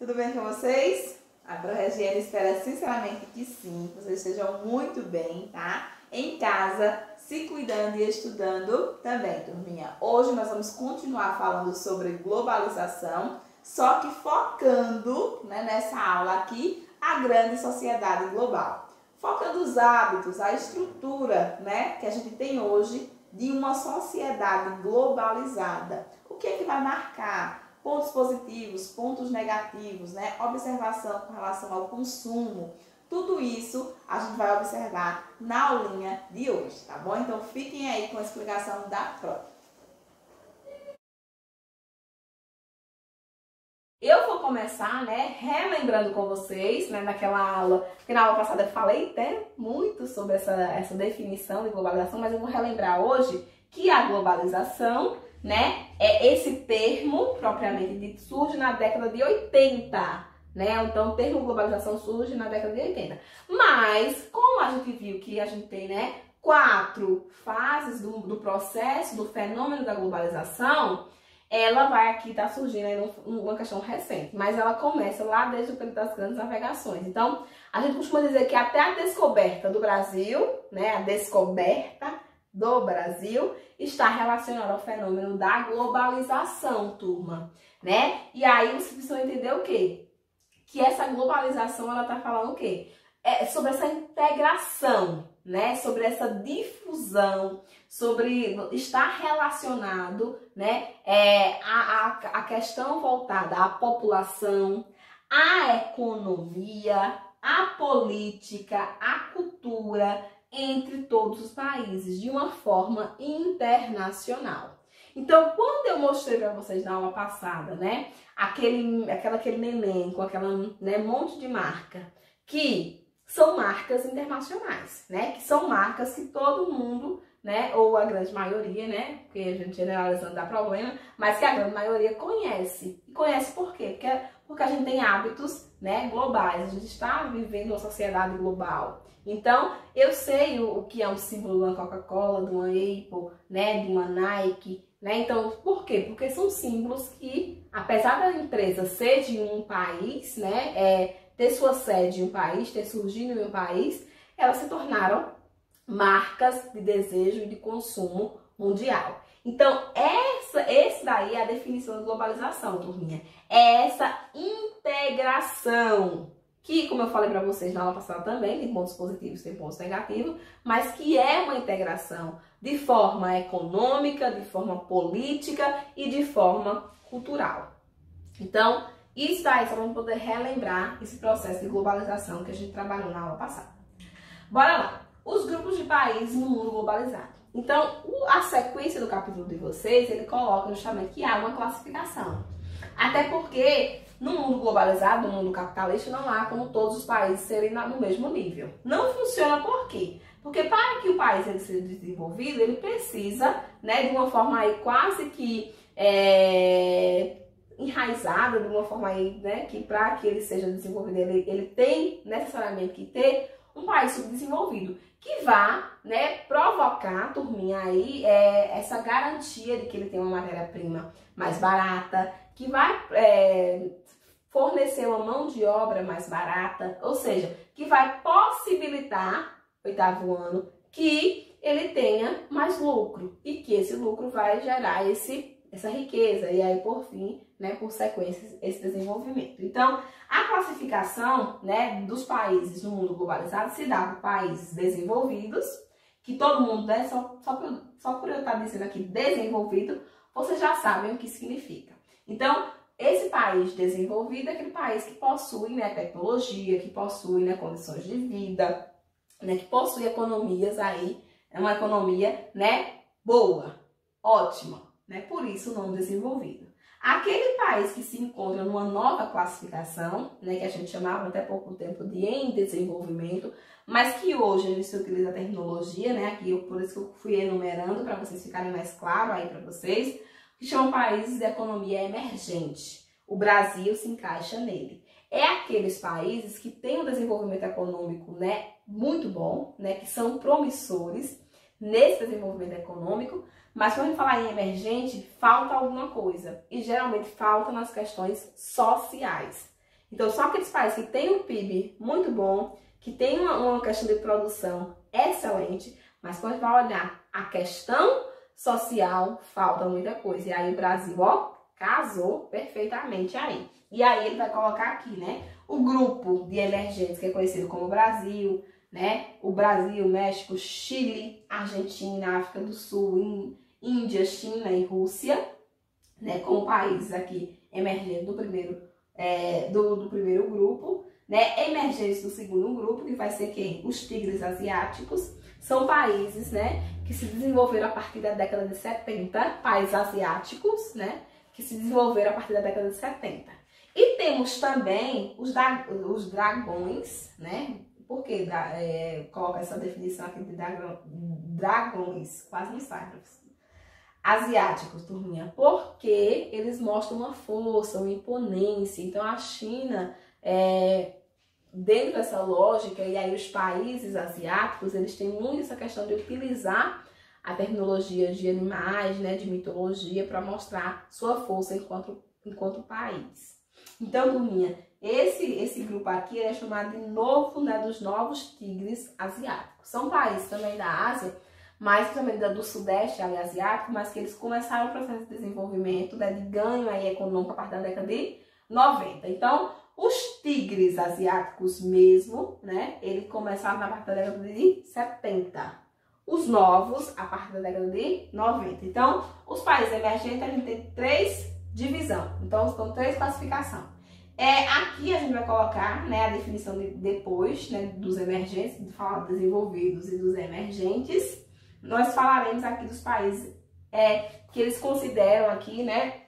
Tudo bem com vocês? A ProRegiane espera sinceramente que sim, que vocês estejam muito bem, tá? Em casa, se cuidando e estudando também, turminha. Hoje nós vamos continuar falando sobre globalização, só que focando, né, nessa aula aqui, a grande sociedade global. Focando os hábitos, a estrutura, né, que a gente tem hoje de uma sociedade globalizada. O que é que vai marcar? Pontos positivos, pontos negativos, né? Observação com relação ao consumo. Tudo isso a gente vai observar na aulinha de hoje, tá bom? Então fiquem aí com a explicação da Pro. Eu vou começar, né, relembrando com vocês, né, naquela aula, porque na aula passada eu falei até muito sobre essa definição de globalização, mas eu vou relembrar hoje que a globalização, né, é esse termo, propriamente dito, surge na década de 80, né? Então, o termo globalização surge na década de 80. Mas, como a gente viu que a gente tem, né, 4 fases do processo, do fenômeno da globalização, ela vai aqui estar surgindo aí uma questão recente, mas ela começa lá desde o período das grandes navegações. Então, a gente costuma dizer que até a descoberta do Brasil, né, a descoberta do Brasil está relacionada ao fenômeno da globalização, turma, né? E aí vocês precisam entender o quê? Que essa globalização, ela tá falando o quê? Sobre essa integração, né? Sobre essa difusão, sobre estar relacionado, né? A questão voltada à população, à economia, à política, à cultura, entre todos os países, de uma forma internacional. Então, quando eu mostrei para vocês na aula passada, né, aquele neném com aquela, né, monte de marca, que são marcas internacionais, né, que são marcas que todo mundo, né, ou a grande maioria, né, porque a gente generalizando dá problema, mas que a grande maioria conhece. E conhece por quê? Porque a gente tem hábitos, né, globais, a gente está vivendo uma sociedade global. Então, eu sei o que é um símbolo de uma Coca-Cola, de uma Apple, né, de uma Nike, né? Então, por quê? Porque são símbolos que, apesar da empresa ser de um país, né, ter sua sede em um país, ter surgido em um país, elas se tornaram marcas de desejo e de consumo mundial. Então, esse daí é a definição de globalização, turminha. É essa integração que, como eu falei para vocês na aula passada também, tem pontos positivos, tem pontos negativos, mas que é uma integração de forma econômica, de forma política e de forma cultural. Então, isso aí só vamos poder relembrar esse processo de globalização que a gente trabalhou na aula passada. Bora lá! Os grupos de países no mundo globalizado. Então, a sequência do capítulo de vocês, ele coloca justamente que há uma classificação. Até porque no mundo globalizado, no mundo capitalista, não há como todos os países serem no mesmo nível. Não funciona por quê? Porque para que o país ele seja desenvolvido, ele precisa, né, de uma forma aí quase que enraizada, de uma forma aí, né, que para que ele seja desenvolvido, ele tem necessariamente que ter um país subdesenvolvido, que vá, né, provocar, turminha, aí, essa garantia de que ele tem uma matéria-prima mais barata, que vai fornecer uma mão de obra mais barata, ou seja, que vai possibilitar, 8º ano, que ele tenha mais lucro e que esse lucro vai gerar essa riqueza e aí, por fim, né, por sequência, esse desenvolvimento. Então, a classificação, né, dos países no mundo globalizado se dá por países desenvolvidos, que todo mundo, né, só por eu estar dizendo aqui desenvolvido, vocês já sabem o que significa. Então, esse país desenvolvido é aquele país que possui, né, tecnologia, que possui, né, condições de vida, né, que possui economias aí, uma economia, né, boa, ótima, né, por isso o nome desenvolvido. Aquele país que se encontra numa nova classificação, né, que a gente chamava até pouco tempo de em desenvolvimento, mas que hoje a gente se utiliza a terminologia, né, aqui por isso que eu fui enumerando para vocês ficarem mais claro aí para vocês, que chamam países de economia emergente. O Brasil se encaixa nele. É aqueles países que têm um desenvolvimento econômico, né, muito bom, né, que são promissores nesse desenvolvimento econômico, mas quando a gente falar em emergente, falta alguma coisa. E geralmente falta nas questões sociais. Então, só aqueles países que têm um PIB muito bom, que tem uma questão de produção excelente, mas quando a gente vai olhar a questão social, falta muita coisa. E aí o Brasil, ó, casou perfeitamente aí. E aí ele vai colocar aqui, né, o grupo de emergentes que é conhecido como Brasil, né, o Brasil, México, Chile, Argentina, África do Sul, Índia, China e Rússia, né, como países aqui emergentes do primeiro grupo, né, emergentes do segundo grupo, que vai ser quem? Os tigres asiáticos. São países, né, que se desenvolveram a partir da década de 70, países asiáticos, né, que se desenvolveram a partir da década de 70. E temos também os dragões, né, por que coloca essa definição aqui de dragões? Quase não sai, professor. Asiáticos, turminha, porque eles mostram uma força, uma imponência. Então a China, dentro dessa lógica, e aí os países asiáticos, eles têm muito essa questão de utilizar a tecnologia de animais, né, de mitologia, para mostrar sua força enquanto país. Então, turminha, esse grupo aqui é chamado de novo, né, dos novos tigres asiáticos. São países também da Ásia, mas também do Sudeste asiático, mas que eles começaram o processo de desenvolvimento, né, de ganho aí econômico a partir da década de 90. Então, os tigres asiáticos mesmo, né, eles começaram a partir da década de 70. Os novos, a partir da década de 90. Então, os países emergentes, a gente tem 3 divisões. Então, são 3 classificações. Aqui a gente vai colocar, né, a definição depois, né, dos emergentes, de falar dos desenvolvidos e dos emergentes. Nós falaremos aqui dos países que eles consideram aqui, né,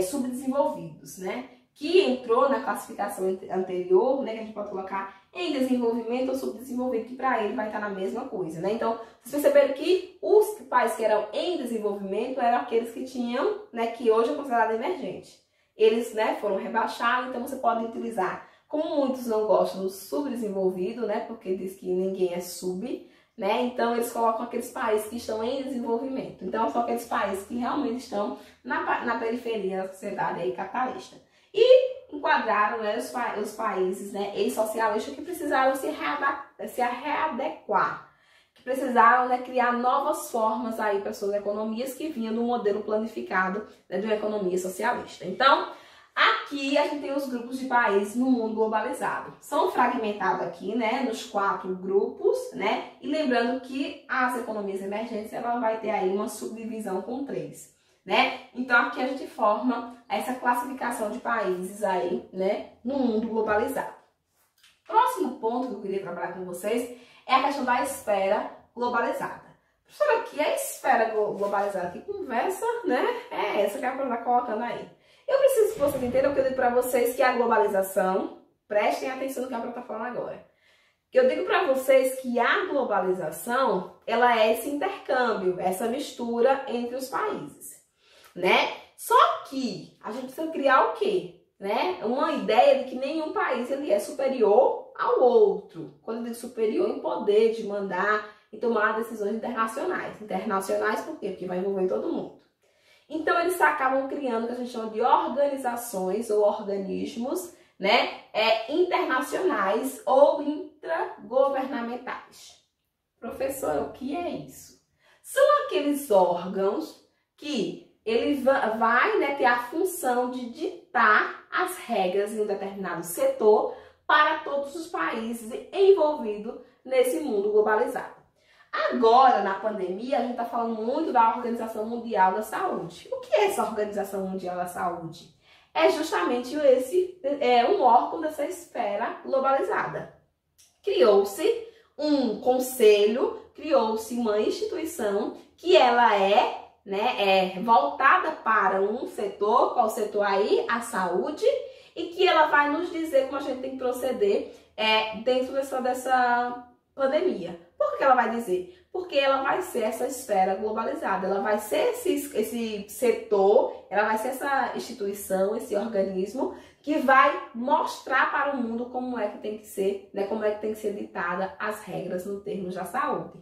subdesenvolvidos, né, que entrou na classificação anterior, né, que a gente pode colocar em desenvolvimento ou subdesenvolvido, que para ele vai estar na mesma coisa, né. Então, vocês perceberam que os países que eram em desenvolvimento eram aqueles que tinham, né, que hoje é considerado emergente. Eles, né, foram rebaixados, então você pode utilizar, como muitos não gostam do subdesenvolvido, né, porque diz que ninguém é sub, né, então eles colocam aqueles países que estão em desenvolvimento. Então, são aqueles países que realmente estão na periferia da sociedade aí capitalista. E enquadraram, né, os países, né, ex-socialistas que precisaram se readequar, que precisaram, né, criar novas formas aí para suas economias que vinham do modelo planificado, né, de uma economia socialista. Então, aqui a gente tem os grupos de países no mundo globalizado. São fragmentados aqui, né, nos 4 grupos, né, e lembrando que as economias emergentes, ela vai ter aí uma subdivisão com 3. Né? Então aqui a gente forma essa classificação de países aí, né, no mundo globalizado. Próximo ponto que eu queria trabalhar com vocês é a questão da esfera globalizada. Professora, o que é esfera globalizada? Que conversa, né, é essa que a professora está colocando aí? Eu preciso que vocês entendam que eu digo para vocês que a globalização, prestem atenção no que a professora está falando agora. Eu digo para vocês que a globalização, ela é esse intercâmbio, essa mistura entre os países, né? Só que a gente precisa criar o quê? Né? Uma ideia de que nenhum país ele é superior ao outro. Quando eu digo superior, em poder de mandar e tomar decisões internacionais. Internacionais por quê? Porque vai envolver todo mundo. Então eles acabam criando o que a gente chama de organizações ou organismos, né, internacionais ou intragovernamentais. Professor, o que é isso? São aqueles órgãos que ele vai, né, ter a função de ditar as regras em um determinado setor para todos os países envolvidos nesse mundo globalizado. Agora, na pandemia, a gente está falando muito da Organização Mundial da Saúde. O que é essa Organização Mundial da Saúde? É justamente um órgão dessa esfera globalizada. Criou-se um conselho, criou-se uma instituição que ela é voltada para um setor, qual setor aí? A saúde, e que ela vai nos dizer como a gente tem que proceder dentro dessa pandemia. Por que ela vai dizer? Porque ela vai ser essa esfera globalizada, ela vai ser esse setor, ela vai ser essa instituição, esse organismo que vai mostrar para o mundo como é que tem que ser, né, como é que tem que ser ditada as regras no termos da saúde.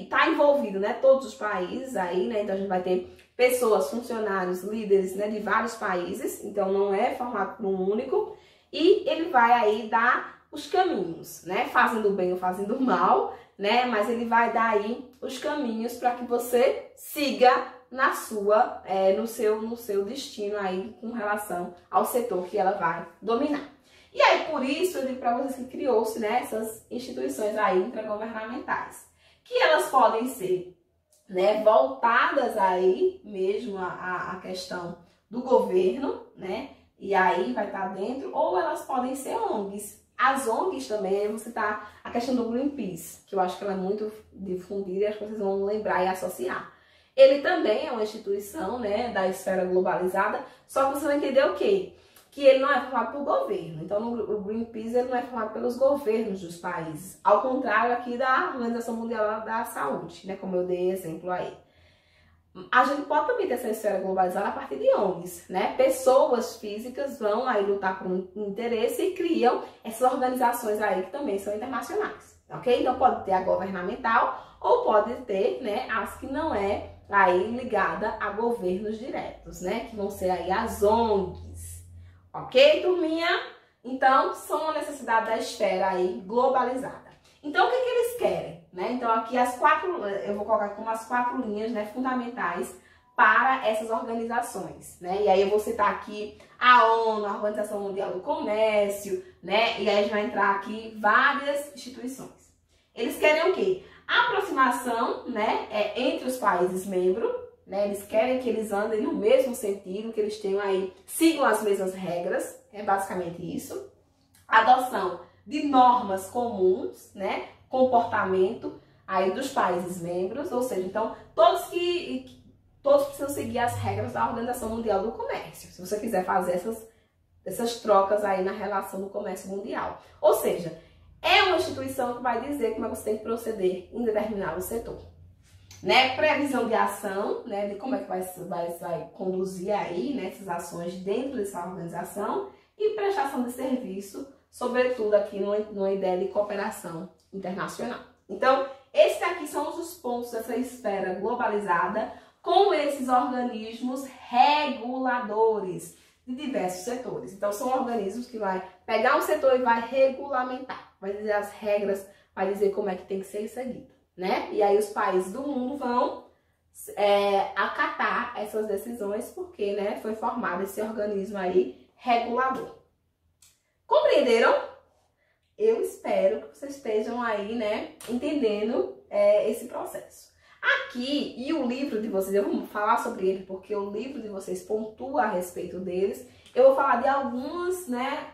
Tá envolvido, né, todos os países aí, né, então a gente vai ter pessoas, funcionários, líderes, né, de vários países, então não é formado por um único. e ele vai aí dar os caminhos, né? Fazendo bem ou fazendo mal, né? Mas ele vai dar aí os caminhos para que você siga na sua, no seu destino aí com relação ao setor que ela vai dominar. E aí, por isso, eu digo para vocês que criou-se, né, essas instituições aí intragovernamentais, que elas podem ser, né, voltadas aí mesmo à questão do governo, né, e aí vai estar dentro, ou elas podem ser ONGs. As ONGs também, você tá a questão do Greenpeace, que eu acho que ela é muito difundida e acho que vocês vão lembrar e associar. Ele também é uma instituição, né, da esfera globalizada, só que você vai entender o quê? Que ele não é formado por governo. Então, o Greenpeace ele não é formado pelos governos dos países. Ao contrário aqui da Organização Mundial da Saúde, né, como eu dei exemplo aí. A gente pode também ter essa esfera globalizada a partir de ONGs, né? Pessoas físicas vão aí lutar por um interesse e criam essas organizações aí que também são internacionais, ok? Então pode ter a governamental ou pode ter, né, as que não é aí ligada a governos diretos, né? Que vão ser aí as ONGs, ok, turminha? Então são uma necessidade da esfera aí globalizada. Então, o que eles querem? Né? Então, aqui eu vou colocar como as 4 linhas, né, fundamentais para essas organizações. Né? E aí eu vou citar aqui a ONU, a Organização Mundial do Comércio, né? E aí a gente vai entrar aqui várias instituições. Eles querem o quê? A aproximação, né, entre os países membros, né? Eles querem que eles andem no mesmo sentido, que eles tenham aí, sigam as mesmas regras, é basicamente isso. A adoção de normas comuns, né, comportamento aí dos países membros, ou seja, então todos precisam seguir as regras da Organização Mundial do Comércio, se você quiser fazer essas trocas aí na relação do comércio mundial. Ou seja, é uma instituição que vai dizer como é que você tem que proceder em determinado setor. Né? Previsão de ação, né, de como é que vai conduzir aí, né, essas ações dentro dessa organização e prestação de serviço, sobretudo aqui numa ideia de cooperação internacional. Então, esses aqui são os pontos dessa esfera globalizada com esses organismos reguladores de diversos setores. Então, são organismos que vai pegar um setor e vai regulamentar, vai dizer as regras, vai dizer como é que tem que ser seguido, né? E aí os países do mundo vão acatar essas decisões porque, né, foi formado esse organismo aí regulador. Compreenderam? Eu espero que vocês estejam aí, né, entendendo esse processo. Aqui, e o livro de vocês, eu vou falar sobre ele porque o livro de vocês pontua a respeito deles. Eu vou falar de alguns, né,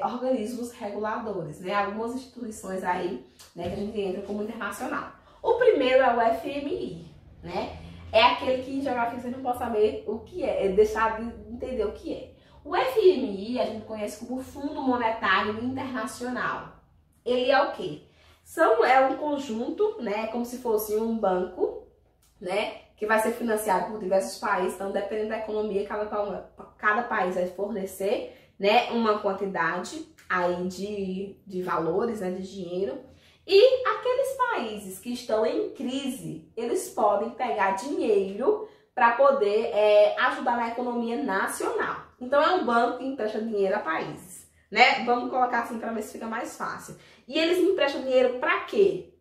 organismos reguladores, né, algumas instituições aí, né, que a gente entra como internacional. O primeiro é o FMI, né, é aquele que em geografia você não pode saber o que é deixar de entender o que é. O FMI a gente conhece como Fundo Monetário Internacional. Ele é o quê? É um conjunto, né, como se fosse um banco, né, que vai ser financiado por diversos países. Então, dependendo da economia, cada país vai fornecer, né, uma quantidade aí de valores, né, de dinheiro. E aqueles países que estão em crise, eles podem pegar dinheiro para poder ajudar na economia nacional. Então, é um banco que empresta dinheiro a países, né? Vamos colocar assim para ver se fica mais fácil. E eles emprestam dinheiro para quê?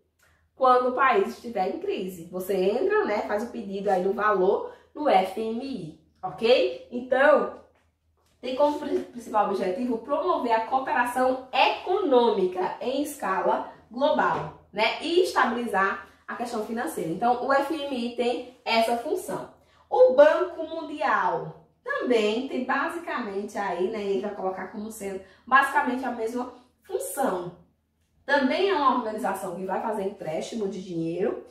Quando o país estiver em crise. Você entra, né? Faz o pedido aí do valor no FMI, ok? Então, tem como principal objetivo promover a cooperação econômica em escala global, né? E estabilizar a questão financeira. Então, o FMI tem essa função. O Banco Mundial também tem basicamente aí, né, ele vai colocar como sendo basicamente a mesma função. Também é uma organização que vai fazer empréstimo de dinheiro,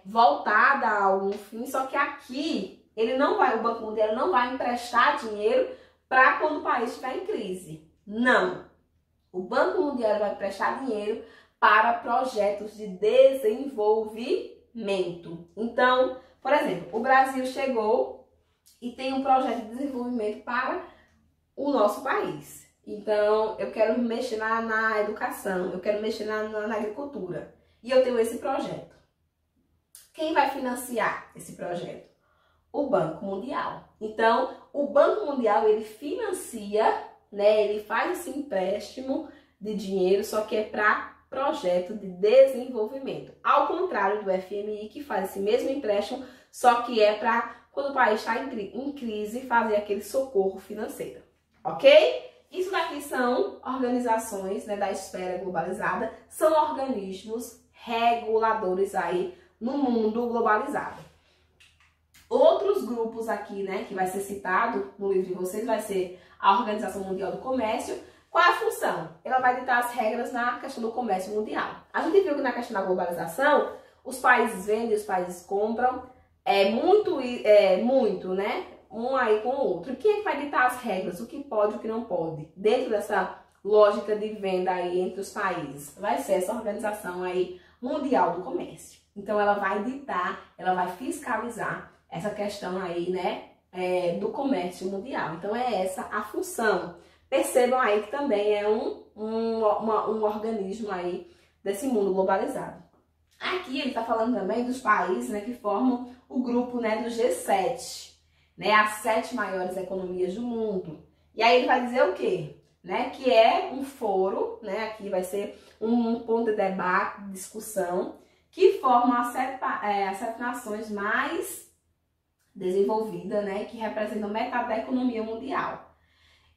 voltada a algum fim, só que aqui o Banco Mundial não vai emprestar dinheiro para quando o país estiver em crise. Não. O Banco Mundial vai emprestar dinheiro para projetos de desenvolvimento. Então, por exemplo, o Brasil chegou e tem um projeto de desenvolvimento para o nosso país. Então, eu quero mexer na educação, eu quero mexer na agricultura. E eu tenho esse projeto. Quem vai financiar esse projeto? O Banco Mundial. Então, o Banco Mundial, ele financia, né, ele faz esse empréstimo de dinheiro, só que é para projeto de desenvolvimento. Ao contrário do FMI, que faz esse mesmo empréstimo, só que é para quando o país está em crise, fazer aquele socorro financeiro, ok? Isso daqui são organizações, né, da esfera globalizada, são organismos reguladores aí no mundo globalizado. Outros grupos aqui, né, que vai ser citado no livro de vocês, vai ser a Organização Mundial do Comércio. Qual é a função? Ela vai ditar as regras na questão do comércio mundial. A gente viu que na questão da globalização, os países vendem, os países compram, muito, né? Um aí com o outro. Quem é que vai ditar as regras? O que pode e o que não pode? Dentro dessa lógica de venda aí entre os países. Vai ser essa organização aí mundial do comércio. Então ela vai ditar, ela vai fiscalizar essa questão aí, né? Do comércio mundial. Então é essa a função. Percebam aí que também é um organismo aí desse mundo globalizado. Aqui ele está falando também dos países, né, que formam o grupo, né, do G7, né, as 7 maiores economias do mundo. E aí ele vai dizer o quê? Né, que é um foro, né, aqui vai ser um ponto de debate, de discussão, que formam as 7 nações mais desenvolvidas, né, que representam metade da economia mundial.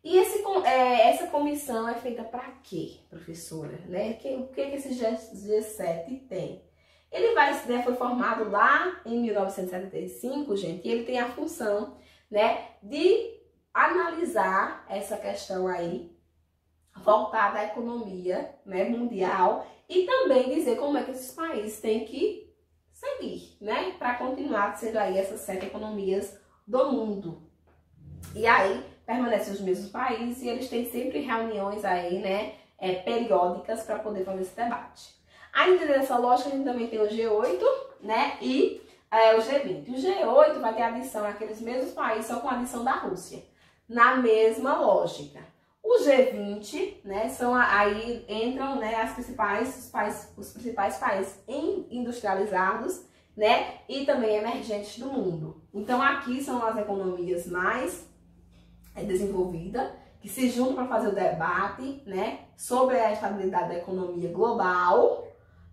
E essa comissão é feita para quê, professora? Né? O que esse G7 tem? Ele foi formado lá em 1975, gente, e ele tem a função, né, de analisar essa questão aí, voltada à economia, né, mundial, e também dizer como é que esses países têm que seguir, né, para continuar sendo aí essas 7 economias do mundo. E aí, permanecem os mesmos países e eles têm sempre reuniões aí, né, periódicas para poder fazer esse debate. Aí, dentro dessa lógica, a gente também tem o G8, né, e o G20. O G8 vai ter adição àqueles mesmos países, só com a adição da Rússia, na mesma lógica. O G20, né, aí entram, né, os principais países industrializados, né, e também emergentes do mundo. Então, aqui são as economias mais desenvolvida, que se juntam para fazer o debate, né, sobre a estabilidade da economia global,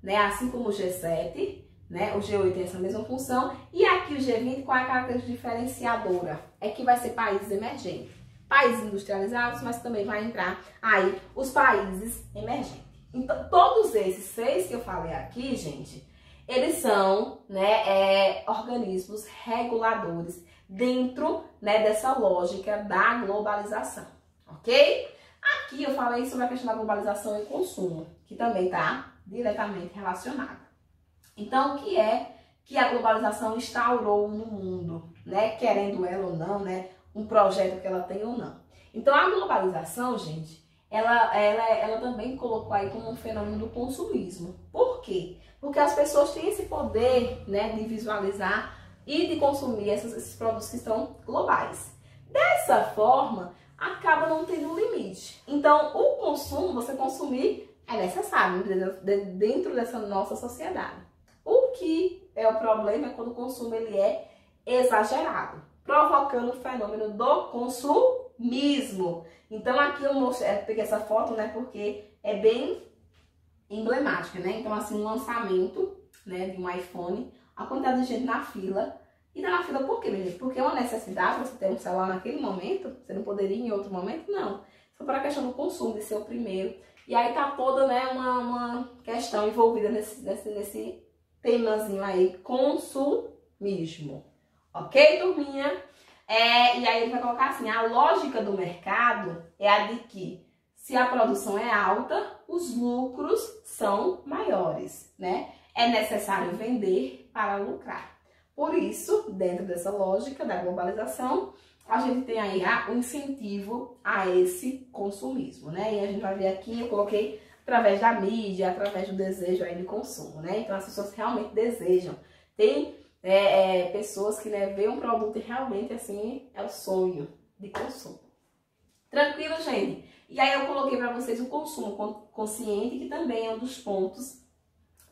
né, assim como o G7, né, o G8 tem essa mesma função, e aqui o G20, qual é a característica diferenciadora? É que vai ser países emergentes, países industrializados, mas também vai entrar aí os países emergentes. Então, todos esses 6 que eu falei aqui, gente, eles são, né, organismos reguladores dentro, né, dessa lógica da globalização, ok? Aqui eu falei sobre a questão da globalização e consumo, que também está diretamente relacionada. Então, o que é que a globalização instaurou no mundo, né, querendo ela ou não, né, um projeto que ela tem ou não. Então, a globalização, gente, ela também colocou aí como um fenômeno do consumismo. Por quê? Porque as pessoas têm esse poder, né, de visualizar e de consumir esses produtos que estão globais. Dessa forma, acaba não tendo limite. Então, o consumo, você consumir, é necessário dentro dessa nossa sociedade. O que é o problema é quando o consumo ele é exagerado, provocando o fenômeno do consumismo. Então, aqui eu peguei essa foto, né, porque é bem emblemática, né? Então, assim, um lançamento, né, de um iPhone, a quantidade de gente na fila. E tá na fila por quê, minha gente? Porque é uma necessidade você ter um celular naquele momento, você não poderia ir em outro momento? Não. Só para a questão do consumo, de ser o primeiro. E aí tá toda, né, uma questão envolvida nesse temazinho aí, consumismo. Ok, turminha? E aí ele vai colocar assim, a lógica do mercado é a de que se a produção é alta, os lucros são maiores, né? É necessário vender para lucrar. Por isso, dentro dessa lógica da globalização, a gente tem aí o incentivo a esse consumismo, né? E a gente vai ver aqui, eu coloquei através da mídia, através do desejo aí de consumo, né? Então, as pessoas realmente desejam. Tem pessoas que, né, veem um produto e realmente, assim, é o sonho de consumo. Tranquilo, gente? E aí eu coloquei para vocês o consumo consciente, que também é um dos pontos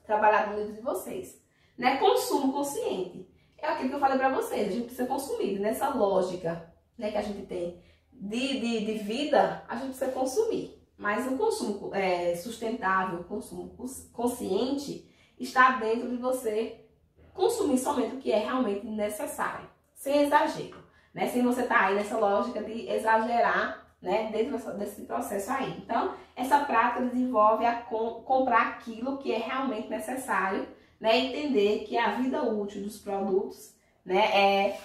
trabalhados no livro de vocês, né? Consumo consciente é aquilo que eu falei para vocês, a gente precisa consumir nessa lógica, né, que a gente tem de vida, a gente precisa consumir. Mas o consumo sustentável, o consumo consciente, está dentro de você consumir somente o que é realmente necessário, sem exagero, né? Sem você estar aí nessa lógica de exagerar, né, dentro desse processo aí. Então, essa prática desenvolve a comprar aquilo que é realmente necessário, né? Entender que a vida útil dos produtos, né,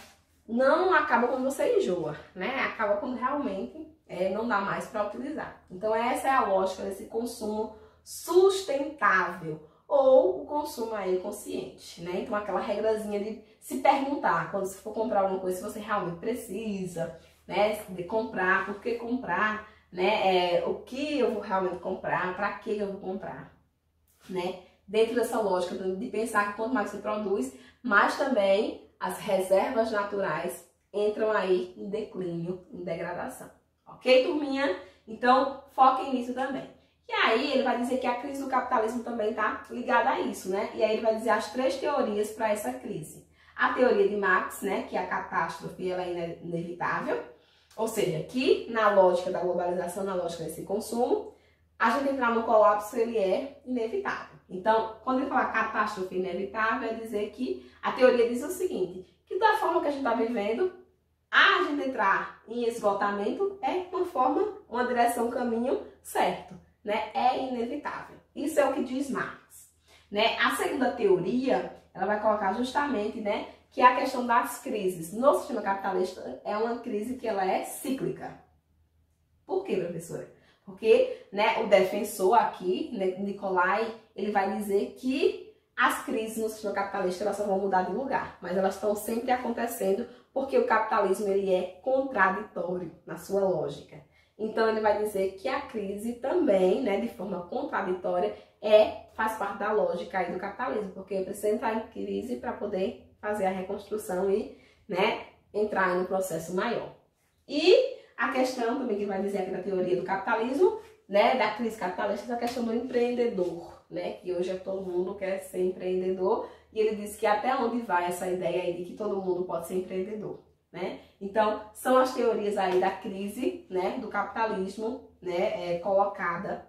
não acaba quando você enjoa, né? Acaba quando realmente não dá mais para utilizar. Então, essa é a lógica desse consumo sustentável ou o consumo aí consciente, né? Então, aquela regrazinha de se perguntar quando você for comprar alguma coisa, se você realmente precisa, né, de comprar, por que comprar, né? O que eu vou realmente comprar, para que eu vou comprar, né? Dentro dessa lógica de pensar que quanto mais se produz, mais também as reservas naturais entram aí em declínio, em degradação. Ok, turminha? Então, foquem nisso também. E aí, ele vai dizer que a crise do capitalismo também está ligada a isso, né? E aí, ele vai dizer as 3 teorias para essa crise. A teoria de Marx, né? Que a catástrofe ela é inevitável. Ou seja, que na lógica da globalização, na lógica desse consumo, a gente entrar no colapso, ele é inevitável. Então, quando ele fala catástrofe inevitável, é dizer que a teoria diz o seguinte, que da forma que a gente está vivendo, a gente entrar em esgotamento é uma direção, um caminho certo, né? É inevitável. Isso é o que diz Marx, né? A segunda teoria, ela vai colocar justamente, né, que a questão das crises no sistema capitalista é uma crise que ela é cíclica. Por quê, professora? Porque, né, o defensor aqui, né, Nicolai, ele vai dizer que as crises no sistema capitalista elas só vão mudar de lugar, mas elas estão sempre acontecendo porque o capitalismo ele é contraditório na sua lógica. Então ele vai dizer que a crise também, né, de forma contraditória, faz parte da lógica aí do capitalismo, porque eu preciso entrar em crise para poder fazer a reconstrução e, né, entrar em um processo maior. E a questão também que vai dizer aqui da teoria do capitalismo, né, da crise capitalista, é a questão do empreendedor, né, que hoje todo mundo quer ser empreendedor, e ele diz que até onde vai essa ideia aí de que todo mundo pode ser empreendedor, né? Então, são as teorias aí da crise, né, do capitalismo, né, colocada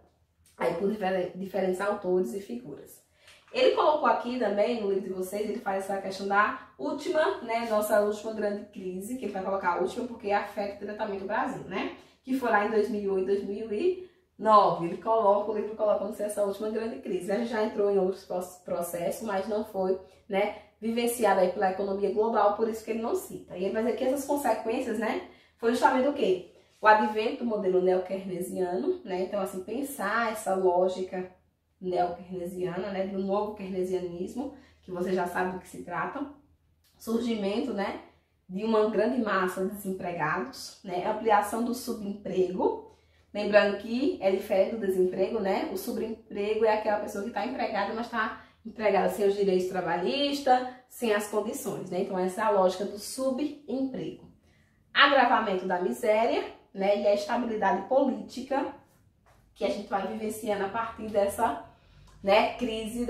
aí por diferentes autores e figuras. Ele colocou aqui também, no livro de vocês, ele faz essa questão da última, né, nossa última grande crise, que ele vai colocar a última porque afeta diretamente o Brasil, né? Que foi lá em 2008, 2009. Ele coloca, o livro coloca como se essa última grande crise. A gente já entrou em outros processos, mas não foi, né, vivenciada aí pela economia global, por isso que ele não cita. E ele vai dizer que essas consequências, né, foi justamente o quê? O advento do modelo neo-keynesiano, né? Então, assim, pensar essa lógica neo-keynesiana, né, do novo keynesianismo, que você já sabe do que se trata, surgimento, né, de uma grande massa de desempregados, né, ampliação do subemprego, lembrando que é diferente do desemprego, né, o subemprego é aquela pessoa que está empregada, mas está empregada sem os direitos trabalhistas, sem as condições, né, então essa é a lógica do subemprego. Agravamento da miséria, né, e a estabilidade política, que a gente vai vivenciando a partir dessa, né, crise,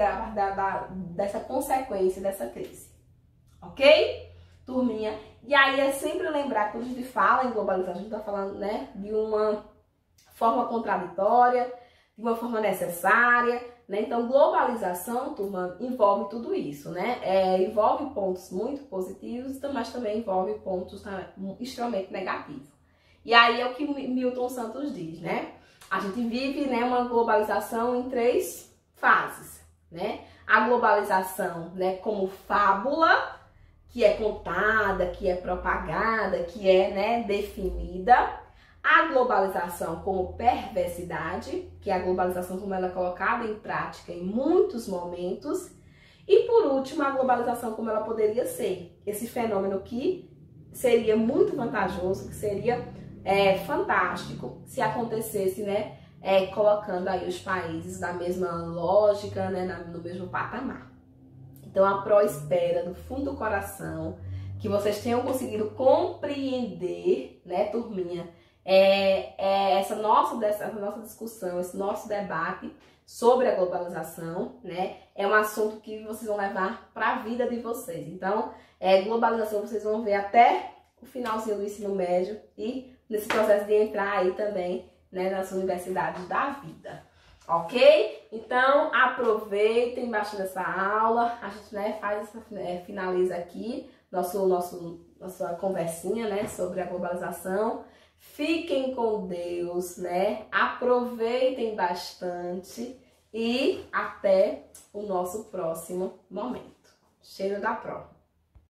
dessa consequência dessa crise. Ok? Turminha? E aí é sempre lembrar que quando a gente fala em globalização, a gente está falando, né, de uma forma contraditória, de uma forma necessária, né? Então, globalização, turma, envolve tudo isso, né? Envolve pontos muito positivos, mas também envolve pontos extremamente negativos. E aí é o que Milton Santos diz, né? A gente vive, né, uma globalização em 3 fases, né? A globalização, né, como fábula, que é contada, que é propagada, que é, né, definida. A globalização como perversidade, que é a globalização como ela é colocada em prática em muitos momentos. E por último, a globalização como ela poderia ser. Esse fenômeno que seria muito vantajoso, que seria fantástico se acontecesse, né, colocando aí os países na mesma lógica, né, no mesmo patamar. Então, a Pro espera do fundo do coração que vocês tenham conseguido compreender, né, turminha, essa nossa discussão, esse nosso debate sobre a globalização, né, é um assunto que vocês vão levar para a vida de vocês. Então, globalização vocês vão ver até o finalzinho do ensino médio e nesse processo de entrar aí também, né, nas universidades da vida. Ok? Então, aproveitem bastante essa aula. A gente, né, finaliza aqui nossa conversinha, né, sobre a globalização. Fiquem com Deus, né? Aproveitem bastante e até o nosso próximo momento. Cheiro da prova.